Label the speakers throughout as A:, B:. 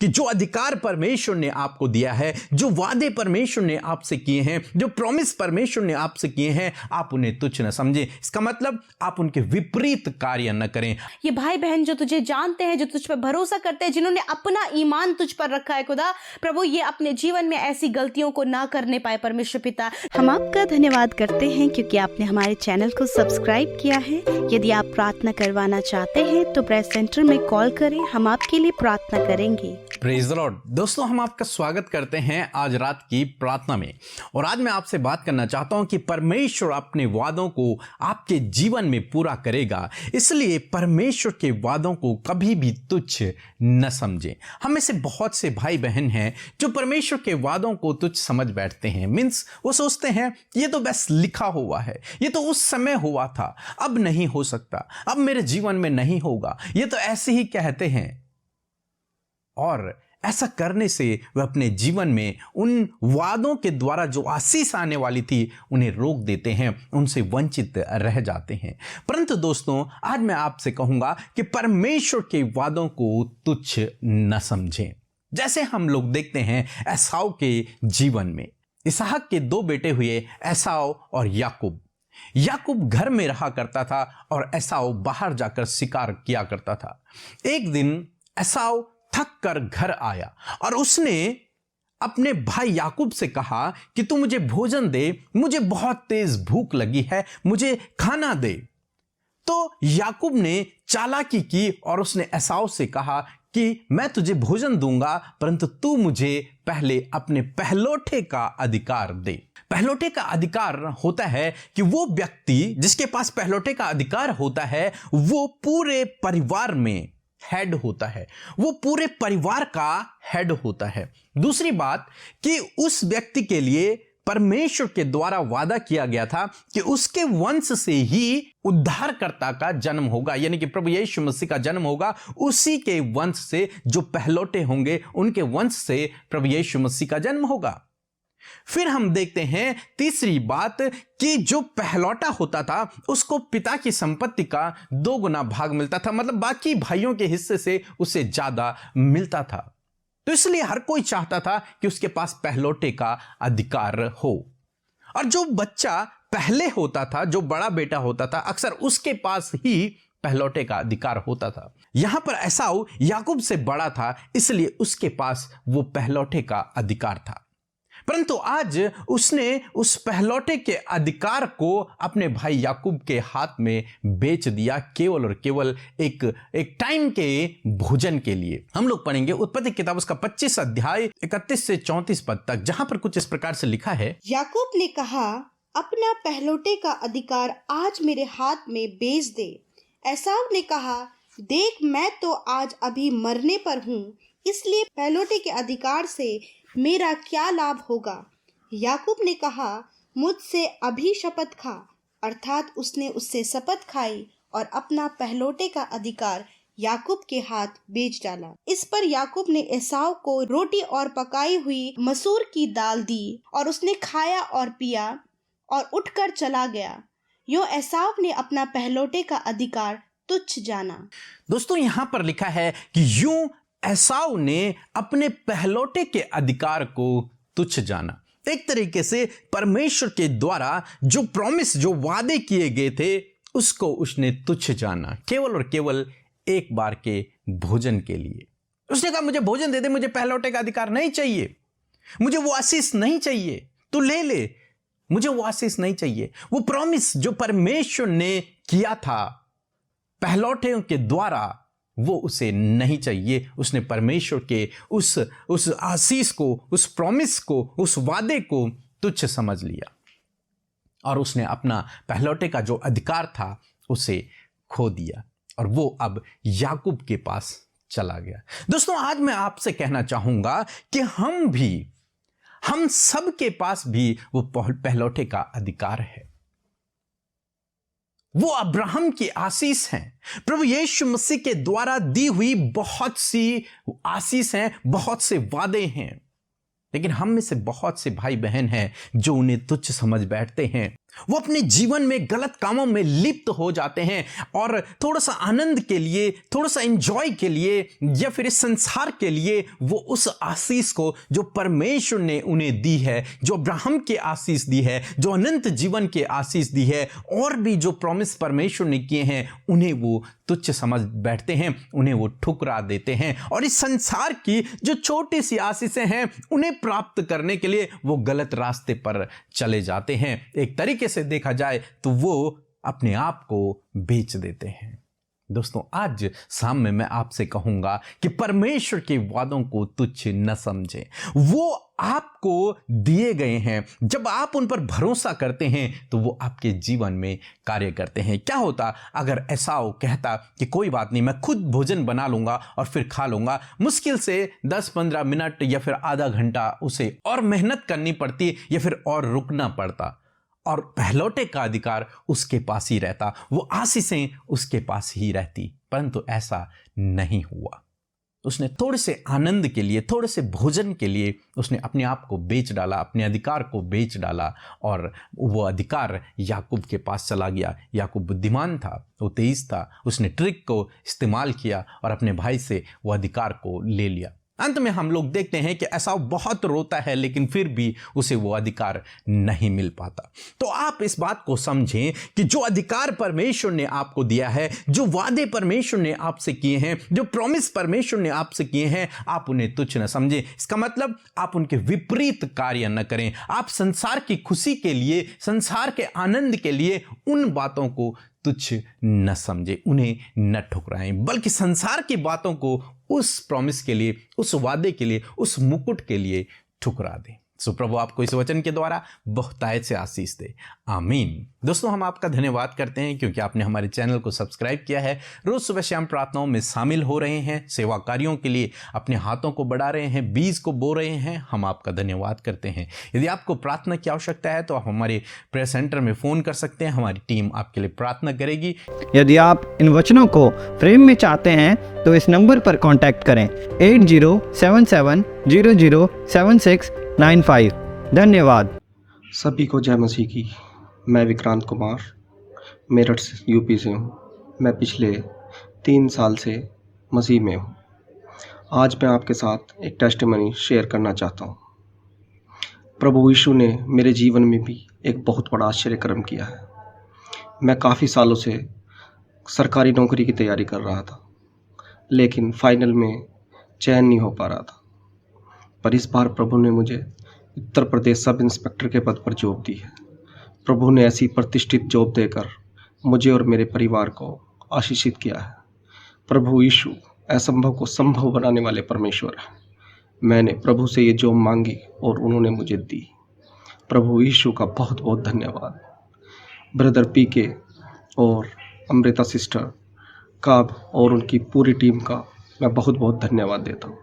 A: कि जो अधिकार परमेश्वर ने आपको दिया है, जो वादे परमेश्वर ने आपसे किए हैं, जो प्रॉमिस परमेश्वर ने आपसे किए हैं, आप उन्हें तुच्छ न समझें। इसका मतलब आप उनके विपरीत कार्य न करें।
B: ये भाई बहन जो तुझे जानते हैं, जो तुझ पर भरोसा करते हैं, जिन्होंने अपना ईमान तुझ पर रखा है खुदा प्रभु, ये अपने जीवन में ऐसी गलतियों को ना करने पाए। परमेश्वर पिता, हम आपका धन्यवाद करते हैं क्योंकि आपने हमारे चैनल को सब्सक्राइब किया है। यदि आप प्रार्थना करवाना चाहते हैं तो प्रेयर सेंटर में कॉल करें, हम आपके लिए प्रार्थना करेंगे।
A: Praise the Lord. दोस्तों, हम आपका स्वागत करते हैं आज रात की प्रार्थना में। और आज मैं आपसे बात करना चाहता हूं कि परमेश्वर अपने वादों को आपके जीवन में पूरा करेगा, इसलिए परमेश्वर के वादों को कभी भी तुच्छ न समझें। हम में से बहुत से भाई बहन हैं जो परमेश्वर के वादों को तुच्छ समझ बैठते हैं। मीन्स वो सोचते हैं ये तो बस लिखा हुआ है, ये तो उस समय हुआ था, अब नहीं हो सकता, अब मेरे जीवन में नहीं होगा, ये तो ऐसे ही कहते हैं। और ऐसा करने से वह अपने जीवन में उन वादों के द्वारा जो आशीष आने वाली थी उन्हें रोक देते हैं, उनसे वंचित रह जाते हैं। परंतु दोस्तों, आज मैं आपसे कहूंगा कि परमेश्वर के वादों को तुच्छ न समझें। जैसे हम लोग देखते हैं एसाव के जीवन में, इसहाक के दो बेटे हुए, एसाव और याकूब। याकूब घर में रहा करता था और एसाव बाहर जाकर शिकार किया करता था। एक दिन एसाव थक कर घर आया और उसने अपने भाई याकूब से कहा कि तू मुझे भोजन दे, मुझे बहुत तेज भूख लगी है, मुझे खाना दे। तो याकूब ने चालाकी की और उसने एसाव से कहा कि मैं तुझे भोजन दूंगा, परंतु तू मुझे पहले अपने पहलौठे का अधिकार दे। पहलौठे का अधिकार होता है कि वो व्यक्ति जिसके पास पहलौठे का अधिकार होता है वो पूरे परिवार में हेड होता है, वो पूरे परिवार का हेड होता है। दूसरी बात कि उस व्यक्ति के लिए परमेश्वर के द्वारा वादा किया गया था कि उसके वंश से ही उद्धारकर्ता का जन्म होगा, यानी कि प्रभु यीशु मसीह का जन्म होगा। उसी के वंश से जो पहलौठे होंगे, उनके वंश से प्रभु यीशु मसीह का जन्म होगा। फिर हम देखते हैं तीसरी बात कि जो पहलौटा होता था उसको पिता की संपत्ति का 2 गुना भाग मिलता था, मतलब बाकी भाइयों के हिस्से से उसे ज्यादा मिलता था। तो इसलिए हर कोई चाहता था कि उसके पास पहलौटे का अधिकार हो। और जो बच्चा पहले होता था, जो बड़ा बेटा होता था, अक्सर उसके पास ही पहलौटे का अधिकार होता था। यहां पर एसाव याकूब से बड़ा था, इसलिए उसके पास वो पहलौटे का अधिकार था। परंतु आज उसने उस पहलौटे के अधिकार को अपने भाई याकूब के हाथ में बेच दिया, केवल और केवल एक टाइम के भोजन के लिए। हम लोग पढ़ेंगे उत्पत्ति किताब उसका 25 अध्याय 31 से 34 पद तक, जहां पर कुछ इस प्रकार से लिखा है।
C: याकूब ने कहा, अपना पहलौटे का अधिकार आज मेरे हाथ में बेच दे। एसाव ने कहा, देख मैं तो आज अभी मरने पर हूँ, इसलिए पहलौटे के अधिकार से मेरा क्या लाभ होगा। याकूब ने कहा, मुझसे अभी शपथ खा। अर्थात उसने उससे शपथ खाई और अपना पहलौटे का अधिकार याकूब के हाथ बेच डाला। इस पर याकूब ने एसाव को रोटी और पकाई हुई मसूर की दाल दी और उसने खाया और पिया और उठकर चला गया। यूं एसाव ने अपना पहलौटे का अधिकार तुच्छ जाना।
A: दोस्तों, यहां पर लिखा है कि यूं एसाव ने अपने पहलौटे के अधिकार को तुच्छ जाना। एक तरीके से परमेश्वर के द्वारा जो प्रॉमिस, जो वादे किए गए थे, उसको उसने तुच्छ जाना, केवल और केवल एक बार के भोजन के लिए। उसने कहा, मुझे भोजन दे दे, मुझे पहलौटे का अधिकार नहीं चाहिए, मुझे वो आशीष नहीं चाहिए, तू ले ले, मुझे वो आशीष नहीं चाहिए। वो प्रॉमिस जो परमेश्वर ने किया था पहलौठे के द्वारा, वो उसे नहीं चाहिए। उसने परमेश्वर के उस आशीष को, उस प्रॉमिस को, उस वादे को तुच्छ समझ लिया और उसने अपना पहलौटे का जो अधिकार था उसे खो दिया और वो अब याकूब के पास चला गया। दोस्तों, आज मैं आपसे कहना चाहूंगा कि हम सब के पास भी वो पहलौटे का अधिकार है। वो अब्राहम की आशीष हैं, प्रभु यीशु मसीह के द्वारा दी हुई बहुत सी आशीष हैं, बहुत से वादे हैं। लेकिन हम में से बहुत से भाई बहन हैं जो उन्हें तुच्छ समझ बैठते हैं वो अपने जीवन में गलत कामों में लिप्त हो जाते हैं और थोड़ा सा आनंद के लिए, थोड़ा सा एंजॉय के लिए या फिर इस संसार के लिए वो उस आशीष को जो परमेश्वर ने उन्हें दी है, जो अब्राहम के आशीष दी है, जो अनंत जीवन के आशीष दी है, और भी जो प्रॉमिस परमेश्वर ने किए हैं, उन्हें वो तुच्छ समझ बैठते हैं, उन्हें वो ठुकरा देते हैं और इस संसार की जो छोटी सी आशीषें हैं उन्हें प्राप्त करने के लिए वो गलत रास्ते पर चले जाते हैं। एक तरीके से देखा जाए तो वो अपने आप को बेच देते हैं। दोस्तों, आज शाम में मैं आपसे कहूंगा कि परमेश्वर के वादों को तुच्छ न समझें। वो आपको दिए गए हैं। जब आप उन पर भरोसा करते हैं तो वो आपके जीवन में कार्य करते हैं। क्या होता अगर एसाव कहता कि कोई बात नहीं, मैं खुद भोजन बना लूंगा और फिर खा लूंगा। मुश्किल से 10-15 मिनट या फिर आधा घंटा उसे और मेहनत करनी पड़ती या फिर और रुकना पड़ता और पहलौठे का अधिकार उसके पास ही रहता, वो आशीषें उसके पास ही रहती। परंतु ऐसा नहीं हुआ। उसने थोड़े से आनंद के लिए, थोड़े से भोजन के लिए उसने अपने आप को बेच डाला, अपने अधिकार को बेच डाला और वो अधिकार याकूब के पास चला गया। याकूब बुद्धिमान था, वो तेज था, उसने ट्रिक को इस्तेमाल किया और अपने भाई से वो अधिकार को ले लिया। अंत में हम लोग देखते हैं कि एसाव बहुत रोता है लेकिन फिर भी उसे वो अधिकार नहीं मिल पाता। तो आप इस बात को समझें कि जो अधिकार परमेश्वर ने आपको दिया है, जो वादे परमेश्वर ने आपसे किए हैं, जो प्रॉमिस परमेश्वर ने आपसे किए हैं, आप उन्हें तुच्छ न समझें। इसका मतलब आप उनके विपरीत कार्य न करें। आप संसार की खुशी के लिए, संसार के आनंद के लिए उन बातों को तुच्छ न समझे, उन्हें न ठुकराएं, बल्कि संसार की बातों को उस प्रॉमिस के लिए, उस वादे के लिए, उस मुकुट के लिए ठुकरा दें। सो प्रभु आपको इस वचन के द्वारा बहुतायत से आशीष दे। आमीन। दोस्तों, हम आपका धन्यवाद करते हैं क्योंकि आपने हमारे चैनल को सब्सक्राइब किया है, रोज सुबह शाम प्रार्थनाओं में शामिल हो रहे हैं, सेवा कार्यों के लिए अपने हाथों को बढ़ा रहे हैं, बीज को बो रहे हैं। हम आपका धन्यवाद करते हैं। यदि आपको प्रार्थना की आवश्यकता है तो आप हमारे प्रेयर सेंटर में फ़ोन कर सकते हैं। हमारी टीम आपके लिए प्रार्थना करेगी।
D: यदि आप इन वचनों को फ्रेम में चाहते हैं तो इस नंबर पर कांटेक्ट करें 8077007695। धन्यवाद।
E: सभी को जय मसीह की। मैं विक्रांत कुमार मेरठ यूपी से हूँ। मैं पिछले 3 साल से मसीह में हूँ। आज मैं आपके साथ एक टेस्टिमनी शेयर करना चाहता हूँ। प्रभु यीशु ने मेरे जीवन में भी एक बहुत बड़ा आश्चर्य कर्म किया है। मैं काफ़ी सालों से सरकारी नौकरी की तैयारी कर रहा था, लेकिन फाइनल में चयन नहीं हो पा रहा था। पर इस बार प्रभु ने मुझे उत्तर प्रदेश सब इंस्पेक्टर के पद पर जॉब दी है। प्रभु ने ऐसी प्रतिष्ठित जॉब देकर मुझे और मेरे परिवार को आशीषित किया है। प्रभु यीशु असंभव को संभव बनाने वाले परमेश्वर है। मैंने प्रभु से ये जॉब मांगी और उन्होंने मुझे दी। प्रभु यीशु का बहुत बहुत धन्यवाद। ब्रदर पीके और अमृता सिस्टर का और उनकी पूरी टीम का मैं बहुत बहुत धन्यवाद देता हूँ,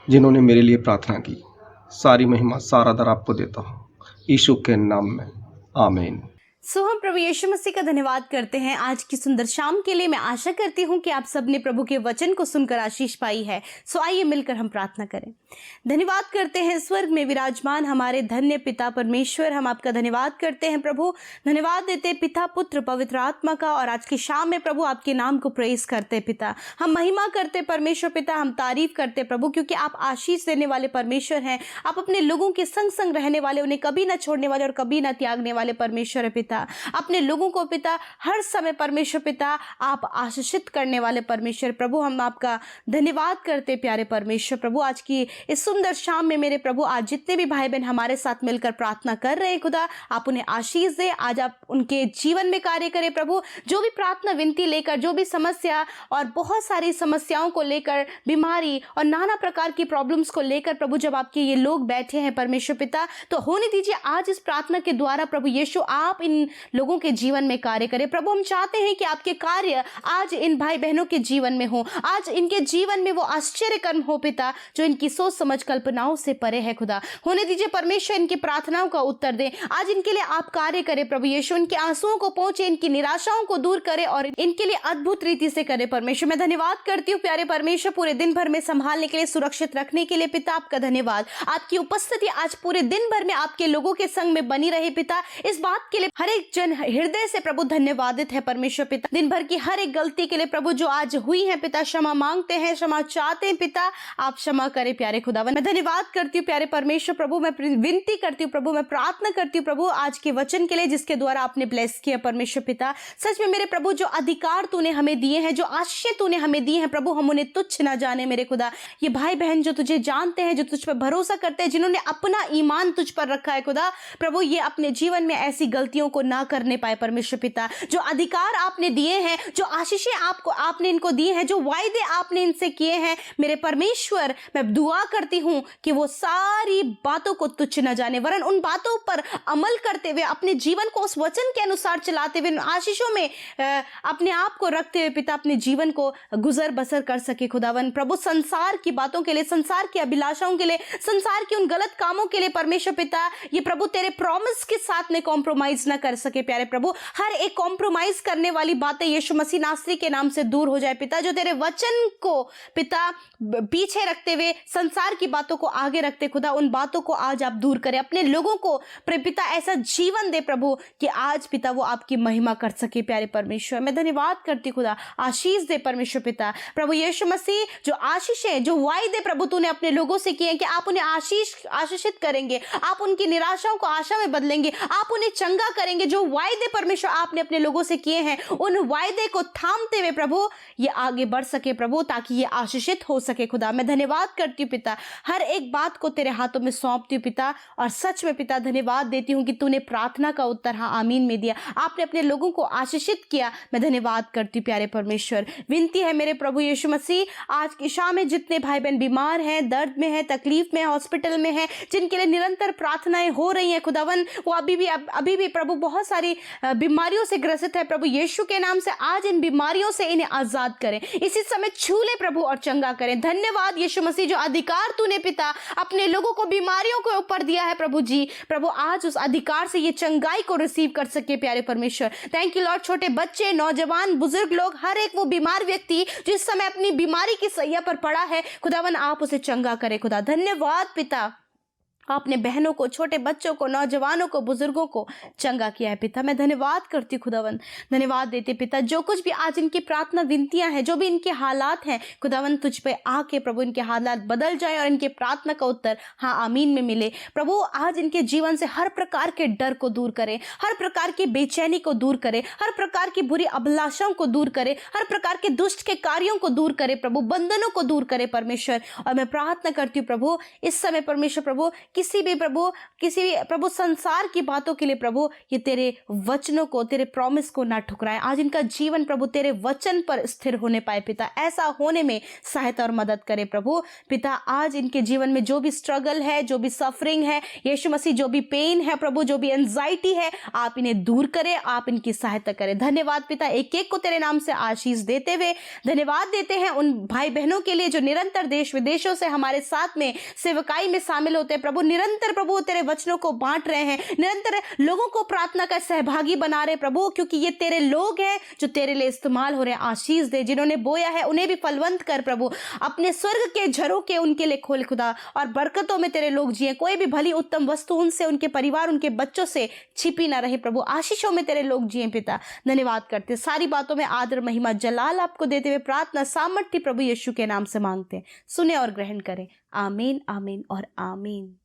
E: जिन्होंने मेरे लिए प्रार्थना की। सारी महिमा सारा दर आपको देता हूँ, यीशु के नाम में, आमीन।
B: सो हम प्रभु यीशु मसीह का धन्यवाद करते हैं आज की सुंदर शाम के लिए। मैं आशा करती हूँ कि आप सबने प्रभु के वचन को सुनकर आशीष पाई है। सो आइए मिलकर हम प्रार्थना करें। धन्यवाद करते हैं स्वर्ग में विराजमान हमारे धन्य पिता परमेश्वर, हम आपका धन्यवाद करते हैं प्रभु। धन्यवाद देते पिता, पुत्र, पवित्र आत्मा का। और आज की शाम में प्रभु आपके नाम को प्रेज करते पिता, हम महिमा करते परमेश्वर पिता, हम तारीफ करते प्रभु, क्योंकि आप आशीष देने वाले परमेश्वर हैं। आप अपने लोगों के संग संग रहने वाले, उन्हें कभी ना छोड़ने वाले और कभी ना त्यागने वाले परमेश्वर है पिता। अपने लोगों को पिता हर समय परमेश्वर पिता आप आशीषित करने वाले परमेश्वर प्रभु, हम आपका धन्यवाद करते प्यारे परमेश्वर प्रभु। आज की इस सुंदर शाम में मेरे प्रभु, आज जितने भी भाई बहन हमारे साथ मिलकर प्रार्थना कर रहे हैं खुदा, आप उन्हें आशीष दे। आज आप उनके जीवन में कार्य करें प्रभु। जो भी प्रार्थना विनती लेकर, जो भी समस्या और बहुत सारी समस्याओं को लेकर, बीमारी और नाना प्रकार की प्रॉब्लम्स को लेकर प्रभु जब आपके ये लोग बैठे हैं परमेश्वर पिता, तो होने दीजिए आज इस प्रार्थना के द्वारा प्रभु यीशु आप इन उन लोगों के जीवन में कार्य करे। प्रभु हम चाहते हैं कि आपके कार्य आज इन भाई बहनों के जीवन में हो, आज इनके जीवन में वो आश्चर्य कर्म हो पिता जो इनकी सोच समझ कल्पनाओं से परे है। खुदा होने दीजिए परमेश्वर, इनकी प्रार्थनाओं का उत्तर दे। आज इनके लिए आप कार्य करें प्रभु यीशु, इनके आंसुओं को पहुंचे, इनकी निराशाओं को दूर करे और इनके लिए अद्भुत रीति से करे। परमेश्वर मैं धन्यवाद करती हूँ प्यारे परमेश्वर, पूरे दिन भर में संभालने के लिए, सुरक्षित रखने के लिए पिता आपका धन्यवाद। आपकी उपस्थिति आज पूरे दिन भर में आपके लोगों के संग में बनी रहे पिता, इस बात के लिए हर एक जन हृदय से प्रभु धन्यवादित है परमेश्वर पिता। दिन भर की हर एक गलती के लिए प्रभु जो आज हुई है पिता, क्षमा मांगते हैं, क्षमा चाहते हैं पिता, आप क्षमा करें प्यारे खुदावन। मैं धन्यवाद करती हूँ प्यारे परमेश्वर प्रभु, मैं विनती करती हूँ प्रभु, मैं प्रार्थना करती हूँ प्रभु आज के वचन के लिए जिसके द्वारा आपने ब्लेस किया परमेश्वर पिता। सच में मेरे प्रभु जो अधिकार तूने हमें दिए हैं, जो आशीष तूने हमें दी है प्रभु, हम उन्हें तुच्छ ना जाने मेरे खुदा। ये भाई बहन जो तुझे जानते हैं, जो तुझ पर भरोसा करते हैं, जिन्होंने अपना ईमान तुझ पर रखा है खुदा, प्रभु ये अपने जीवन में ऐसी गलतियों को ना करने पाए परमेश्वर पिता। जो अधिकार आपने दिए हैं, जो आशीषें आपने इनको दी हैं, जो वायदे आपने इनसे किए हैं मेरे परमेश्वर, मैं दुआ करती हूं कि वो सारी बातों को तुच्छ न जाने, वरन उन बातों पर अमल करते हुए अपने जीवन को उस वचन के अनुसार चलाते हुए, आशीषों में अपने आप को रखते हुए पिता अपने जीवन को गुजर बसर कर सके खुदावन। प्रभु संसार की बातों के लिए, संसार की अभिलाषाओं के लिए, संसार के उन गलत कामों के लिए परमेश्वर पिता ये प्रभु तेरे प्रॉमिस के साथ में कॉम्प्रोमाइज ना कर सके प्यारे प्रभु। हर एक कॉम्प्रोमाइज करने वाली बातें यीशु मसीह नासरी के नाम से दूर हो जाए पिता। जो तेरे वचन को पिता पीछे रखते हुए संसार की बातों को आगे रखते खुदा, उन बातों को आज आप दूर करें। अपने लोगों को पिता ऐसा जीवन दे प्रभु कि आज पिता वो आपकी महिमा कर सके प्यारे परमेश्वर। मैं धन्यवाद करती खुदा, आशीष दे परमेश्वर पिता। प्रभु यीशु मसीह जो आशीष है, जो वायदे प्रभु तूने अपने लोगों से किए कि आप उन्हें आशीषित करेंगे, आप उनकी निराशाओं को आशा में बदलेंगे, आप उन्हें चंगा करेंगे। जो वायदे परमेश्वर आपने अपने लोगों से किए हैं, उन वायदे को थामते हुए प्रभु ये आगे बढ़ सके प्रभु, ताकि ये आशीषित हो सके खुदा। मैं धन्यवाद करती हूँ पिता, हर एक बात को तेरे हाथों में सौंपती हूँ पिता, और सच में पिता धन्यवाद देती हूँ कि तूने प्रार्थना का उत्तर हाँ आमीन में दिया, आपने अपने लोगों को आशीषित किया। मैं धन्यवाद करती हूँ प्यारे परमेश्वर। विनती है मेरे प्रभु यीशु मसीह, आज की शाम में जितने भाई बहन बीमार हैं, दर्द में हैं, तकलीफ में, हॉस्पिटल में हैं, जिनके लिए निरंतर प्रार्थनाएं हो रही हैं खुदावन, वो अभी भी प्रभु बहुत सारी बीमारियों से ग्रसित है प्रभु यीशु के नाम से आज इन बीमारियों से इन्हें आजाद करें, इसी समय छू ले प्रभु और चंगा करें। धन्यवाद यीशु मसीह जो अधिकार तूने पिता अपने लोगों को बीमारियों के ऊपर दिया है प्रभु जी, प्रभु आज उस अधिकार से ये चंगाई को रिसीव कर सके प्यारे परमेश्वर। Thank you Lord. छोटे बच्चे, नौजवान, बुजुर्ग लोग, हर एक वो बीमार व्यक्ति जो इस समय अपनी बीमारी की सैया पर पड़ा है खुदावन, आप उसे चंगा करे खुदा। धन्यवाद पिता, आपने बहनों को, छोटे बच्चों को, नौजवानों को, बुजुर्गों को चंगा किया है पिता। मैं धन्यवाद करती हूँ खुदावन, धन्यवाद देते पिता। जो कुछ भी आज इनकी प्रार्थना विनतियां हैं, जो भी इनके हालात हैं खुदावन, तुझ पे आके प्रभु इनके हालात बदल जाए और इनके प्रार्थना का उत्तर हाँ आमीन में मिले प्रभु। आज इनके जीवन से हर प्रकार के डर को दूर करें, हर प्रकार की बेचैनी को दूर करें, हर प्रकार की बुरी अभिलाषाओं को दूर करें, हर प्रकार के दुष्ट के कार्यों को दूर करें प्रभु, बंधनों को दूर करें परमेश्वर। और मैं प्रार्थना करती हूँ प्रभु इस समय परमेश्वर प्रभु किसी भी प्रभु संसार की बातों के लिए प्रभु ये तेरे वचनों को, तेरे प्रॉमिस को ना ठुकराए। आज इनका जीवन प्रभु तेरे वचन पर स्थिर होने पाए पिता, ऐसा होने में सहायता और मदद करे प्रभु पिता। आज इनके जीवन में जो भी स्ट्रगल है, जो भी सफरिंग है यीशु मसीह, जो भी पेन है प्रभु, जो भी एंजाइटी है, आप इन्हें दूर करें, आप इनकी सहायता करें। धन्यवाद पिता, एक एक को तेरे नाम से आशीष देते हुए धन्यवाद देते हैं उन भाई बहनों के लिए जो निरंतर देश विदेशों से हमारे साथ में सेवकाई में शामिल होते हैं प्रभु, निरंतर प्रभु तेरे वचनों को बांट रहे हैं, निरंतर लोगों को प्रार्थना का सहभागी बना रहे प्रभु, क्योंकि ये तेरे लोग हैं जो तेरे लिए इस्तेमाल हो रहे हैं। आशीष दे, जिन्होंने बोया है उन्हें भी फलवंत कर प्रभु, अपने स्वर्ग के झरोखे उनके लिए खोल खुदा, और बरकतों में तेरे लोग जिए। कोई भी भली उत्तम वस्तु उनसे, उनके परिवार, उनके बच्चों से छिपी ना रहे प्रभु, आशीषों में तेरे लोग जिए पिता। धन्यवाद करते, सारी बातों में आदर महिमा जलाल आपको देते हुए प्रार्थना सामर्थ्य प्रभु यीशु के नाम से मांगते हैं, सुने और ग्रहण करें। आमीन, आमीन और आमीन।